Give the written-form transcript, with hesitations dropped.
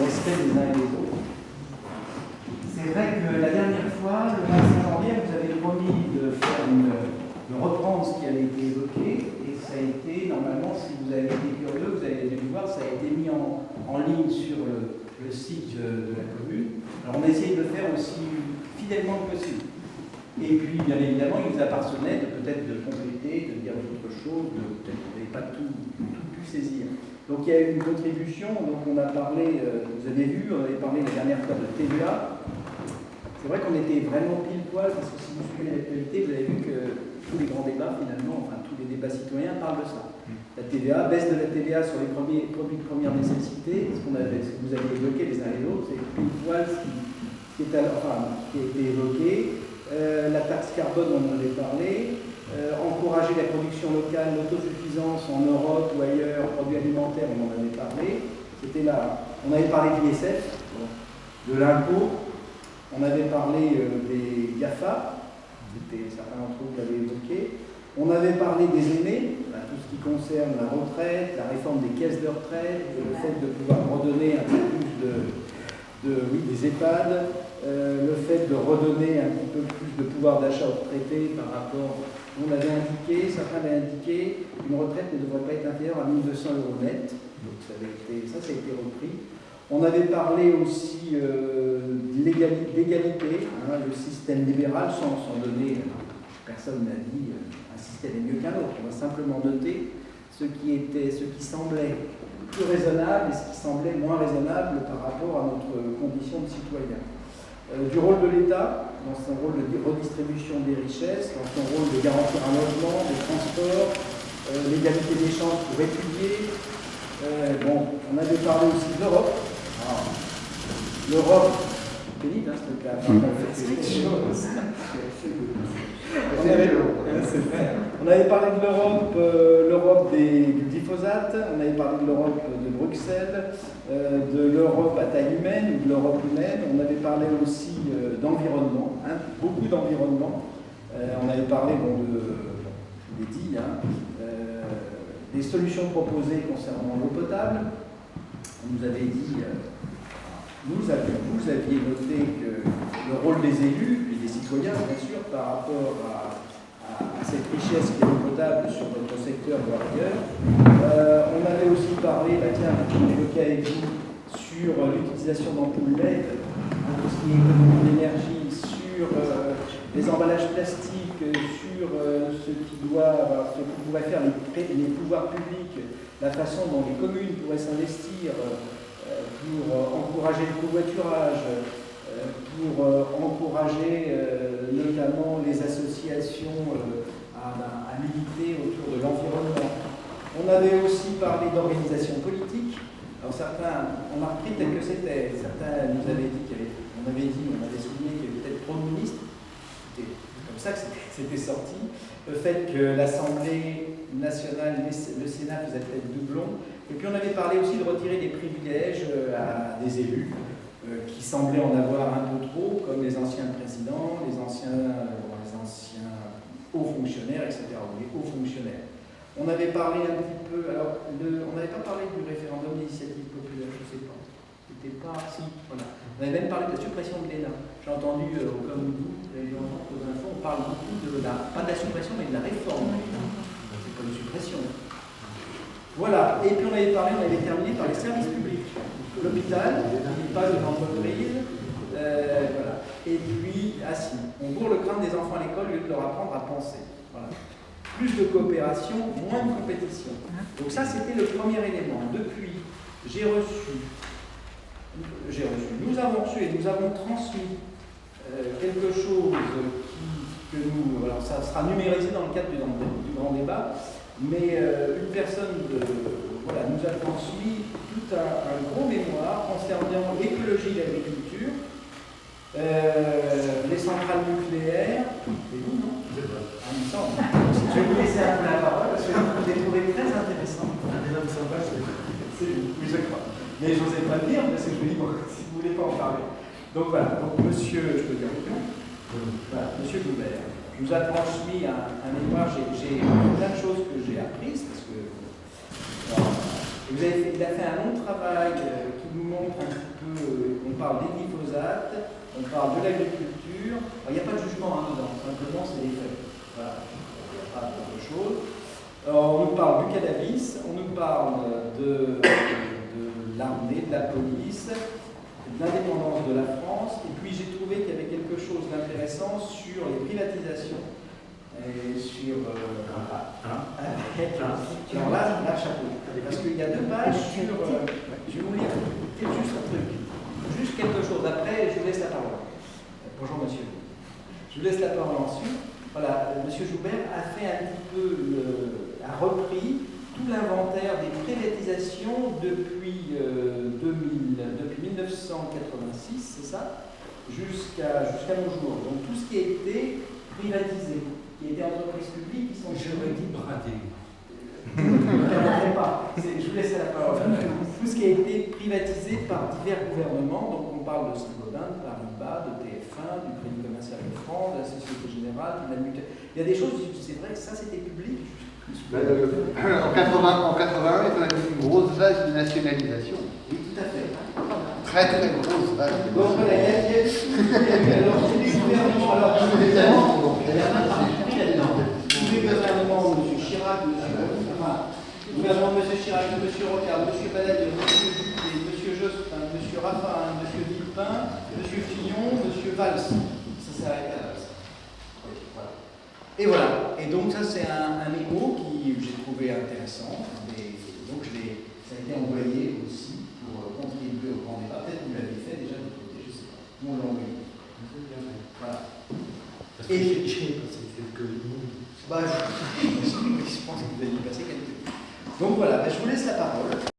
respect des uns et des autres. C'est vrai que la dernière fois, le 25 janvier, vous avez promis de reprendre ce qui avait été évoqué, et ça a été, normalement, si vous avez été curieux, vous avez dû voir, ça a été mis en ligne sur le site de la commune. Alors on a essayé de le faire aussi fidèlement que possible. Et puis, bien évidemment, il nous appartenait peut-être de compléter, de dire autre chose, peut-être qu'on n'avait pas tout pu saisir. Donc il y a eu une contribution, donc on a parlé, vous avez vu, on avait parlé la dernière fois de TVA. C'est vrai qu'on était vraiment pile poil, parce que si vous suivez l'actualité, vous avez vu que tous les grands débats, finalement, enfin tous les débats citoyens parlent de ça. La TVA, baisse de la TVA sur les produits de première nécessité, ce que vous avez évoqué les uns et les autres, c'est pile poil ce qui a été évoqué. La taxe carbone, on en avait parlé. Encourager la production locale, l'autosuffisance en Europe ou ailleurs, produits alimentaires, on en avait parlé. C'était là. On avait parlé de l'ISF, de l'impôt. On avait parlé des GAFA, certains d'entre vous l'avaient évoqué. On avait parlé des aînés, tout ce qui concerne la retraite, la réforme des caisses de retraite, le fait de pouvoir redonner un peu plus des EHPAD, le fait de redonner un petit peu plus de pouvoir d'achat aux retraités par rapport, on avait indiqué, certains avaient indiqué qu'une retraite ne devrait pas être inférieure à 1 200 € net, donc ça a été repris. On avait parlé aussi d'égalité, le système libéral, sans donner, personne n'a dit un système est mieux qu'un autre. On va simplement noter ce qui semblait plus raisonnable et ce qui semblait moins raisonnable par rapport à notre condition de citoyen. Du rôle de l'État, dans son rôle de redistribution des richesses, dans son rôle de garantir un logement, des transports, l'égalité des chances pour étudier. On avait parlé aussi de l'Europe. L'Europe, c'est vite, c'est le cas. On avait parlé de l'Europe du glyphosate, on avait parlé de l'Europe de Bruxelles, de l'Europe à taille humaine ou de l'Europe humaine. On avait parlé aussi d'environnement, beaucoup d'environnement. On avait parlé, je l'ai dit, des solutions proposées concernant l'eau potable. On nous avait dit, vous aviez noté que le rôle des élus et des citoyens, bien sûr, par rapport à cette richesse qui est l'eau potable sur notre secteur ou ailleurs. On avait aussi parlé, on évoquait avec vous, sur l'utilisation d'ampoules LED, tout ce qui est économie d'énergie, sur les emballages plastiques, sur ce que pourraient faire les pouvoirs publics, la façon dont les communes pourraient s'investir pour encourager le covoiturage, pour encourager notamment les associations à militer autour de l'environnement. On avait aussi parlé d'organisation politique. Alors certains, on a repris tel que c'était. Certains nous avaient dit on avait souligné qu'il y avait peut-être trop de ministres. C'était comme ça que c'était sorti. Le fait que l'Assemblée nationale, le Sénat faisait peut-être doublon. Et puis on avait parlé aussi de retirer des privilèges à des élus qui semblaient en avoir un peu trop, comme les anciens présidents, les anciens hauts fonctionnaires, etc., ou les hauts fonctionnaires. On avait parlé un petit peu, alors on n'avait pas parlé du référendum d'initiative populaire, je ne sais pas. C'était pas, si, voilà. On avait même parlé de la suppression de l'ENA. J'ai entendu, comme vous, les gens aux infos, on parle beaucoup pas de la suppression, mais de la réforme de l'ENA. C'est pas une suppression. Voilà, et puis on avait terminé par les services publics. L'hôpital, il passe de l'entreprise, voilà. Et puis, on bourre le crâne des enfants à l'école au lieu de leur apprendre à penser. Voilà. Plus de coopération, moins de compétition. Donc ça, c'était le premier élément. Depuis, nous avons reçu et nous avons transmis quelque chose que nous... Alors ça sera numérisé dans le cadre du grand débat, mais une personne nous a transmis tout un gros mémoire concernant l'écologie de l'agriculture, les centrales nucléaires, et vous, non? Il me semble. Je vais vous laisser un peu la parole parce que je l'ai trouvé très intéressant. Les hommes sympas, c'est vous, oui, je crois. Mais je n'osais pas le dire parce que je me dis, si vous ne voulez pas en parler. Donc voilà, monsieur, je peux dire oui, voilà, monsieur Goubert nous a transmis un mémoire. J'ai plein de choses que j'ai apprises parce que il a fait un long travail qui nous montre un petit peu parle des glyphosates, on parle de l'agriculture. Il n'y a pas de jugement dedans, simplement c'est des faits. Voilà, il n'y a pas d'autre chose. On nous parle du cannabis, on nous parle de l'armée, de la police, de l'indépendance de la France, et puis j'ai trouvé qu'il y avait quelque chose d'intéressant sur les privatisations. Et sur. Alors là, chapeau. Parce qu'il y a 2 pages sur. Je vais vous lire juste un truc. Juste quelque chose. Après, je vous laisse la parole. Bonjour, monsieur. Je vous laisse la parole ensuite. Voilà, monsieur Joubert a fait un petit peu. A repris tout l'inventaire des privatisations depuis 1986, c'est ça, jusqu'à nos jours. Donc tout ce qui a été privatisé, qui a été entreprises publiques, qui sont... J'aurais dit bradé. Je vous laisse la parole. Tout ce qui a été privatisé par divers gouvernements, donc on parle de Saint-Gobain, de Paribas, de TF1, du Crédit Commercial de France, de la Société Générale, de la Mutuelle. Il y a des choses, c'est vrai que ça c'était public. En 81, on a eu une grosse vague de nationalisation. Oui, tout à fait. Très grosse vague. Donc voilà, il y a eu alors tous les gouvernements, tous les gouvernements, M. Chirac, le gouvernement de M. Chirac, M. Rocard, M. Balladur, M. Juppé, M. Jospin, M. Raffarin, M. Villepin, M. Fillon, M. Valls. Ça s'arrête à Valls. Voilà. Et voilà. Et donc ça c'est un écho qui j'ai trouvé intéressant. Et donc ça a été envoyé aussi pour contribuer au grand débat. Peut-être que vous l'avez fait déjà de côté, je ne sais pas. Nous on l'a envoyé. Voilà. Et j'ai passé quelques minutes. Je pense que vous avez passé quelques minutes. Donc voilà, je vous laisse la parole.